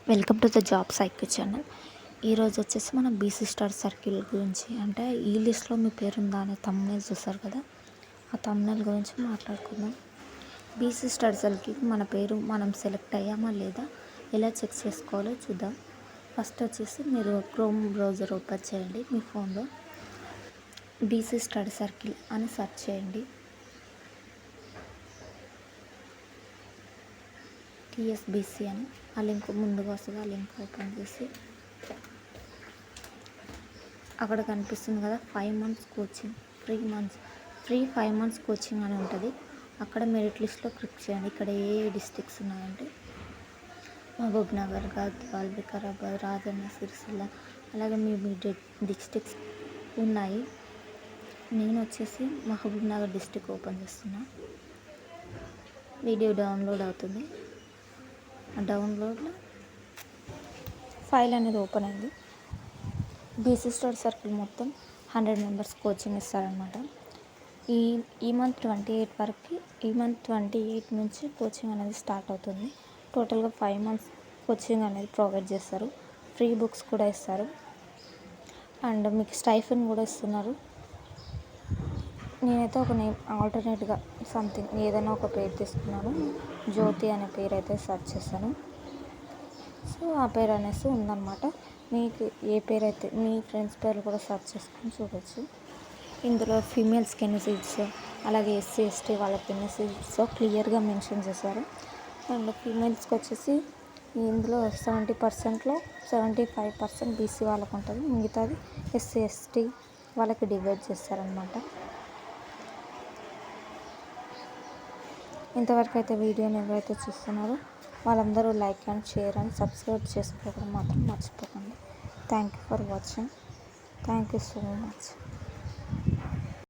Welcome to the job cycle channel. ఈరోజు వచ్చేసి మనం బీసీ స్టార్ సర్కిల్ గురించి, అంటే ఈ లిస్ట్లో మీ పేరు ఉందా అనే థంబ్నెయిల్ చూస్తారు కదా, ఆ థంబ్నెయిల్ గురించి మాట్లాడుకుందాం. బీసీ స్టార్ సర్కిల్ మన పేరు మనం సెలెక్ట్ అయ్యామా లేదా ఎలా చెక్ చేసుకోవాలో చూద్దాం. ఫస్ట్ వచ్చేసి మీరు క్రోమ్ బ్రౌజర్ ఓపెన్ చేయండి. మీ ఫోన్లో బీసీ స్టడీ సర్కిల్ అని సెర్చ్ చేయండి. టీఎస్బీసీ అని ఆ లింక్ ముందుగా వస్తుంది. ఆ లింక్ ఓపెన్ చేసి అక్కడ కనిపిస్తుంది కదా 5 months coaching, free 5 months coaching అని ఉంటుంది. అక్కడ మెరిట్ లిస్ట్లో క్లిక్ చేయండి. ఇక్కడ ఏ డిస్ట్రిక్ట్స్ ఉన్నాయంటే మహబూబ్నగర్, గద్వాల్, వికారాబాద్, రాజన్న సిరిసిల్ల, అలాగే మీ డిస్ట్రిక్ట్స్ ఉన్నాయి. నేను వచ్చేసి మహబూబ్నగర్ డిస్ట్రిక్ట్ ఓపెన్ చేస్తున్నా. వీడియో డౌన్లోడ్ అవుతుంది. ఆ డౌన్లోడ్లో ఫైల్ అనేది ఓపెన్ అయింది. బీసీ స్టడీ సర్కిల్ మొత్తం 100 members కోచింగ్ ఇస్తారనమాట. ఈ మంత్ 28 వరకు, ఈ మంత్ 28 నుంచి కోచింగ్ అనేది స్టార్ట్ అవుతుంది. టోటల్గా 5 months కోచింగ్ అనేది ప్రొవైడ్ చేస్తారు. ఫ్రీ బుక్స్ కూడా ఇస్తారు అండ్ మీకు స్టైఫన్ కూడా ఇస్తున్నారు. నేనైతే ఒక నేమ్ ఆల్టర్నేట్గా సంథింగ్ ఏదైనా ఒక పేరు తీసుకున్నాను. జ్యోతి అనే పేరు అయితే సెర్చ్ చేశాను. సో ఆ పేరు అనేసి ఉందన్నమాట. మీకు ఏ పేరు అయితే మీ ఫ్రెండ్స్ పేర్లు కూడా సెర్చ్ చేసుకొని చూడవచ్చు. ఇందులో ఫీమేల్స్కి ఎన్ని సీట్స్, అలాగే ఎస్సీ ఎస్టీ వాళ్ళకి ఎన్ని సీట్స్ క్లియర్గా మెన్షన్ చేశారు. అండ్ ఫీమేల్స్కి వచ్చేసి ఇందులో 70%లో 75% బీసీ వాళ్ళకు ఉంటుంది. మిగతాది ఎస్సీ ఎస్టీ వాళ్ళకి డివైడ్ చేస్తారనమాట. ఇంతవరకు అయితే వీడియోని ఎవరైతే చూస్తున్నారో వాళ్ళందరూ like and share and subscribe చేసుకోవడం మాత్రం మర్చిపోకండి. Thank you for watching. Thank you so much.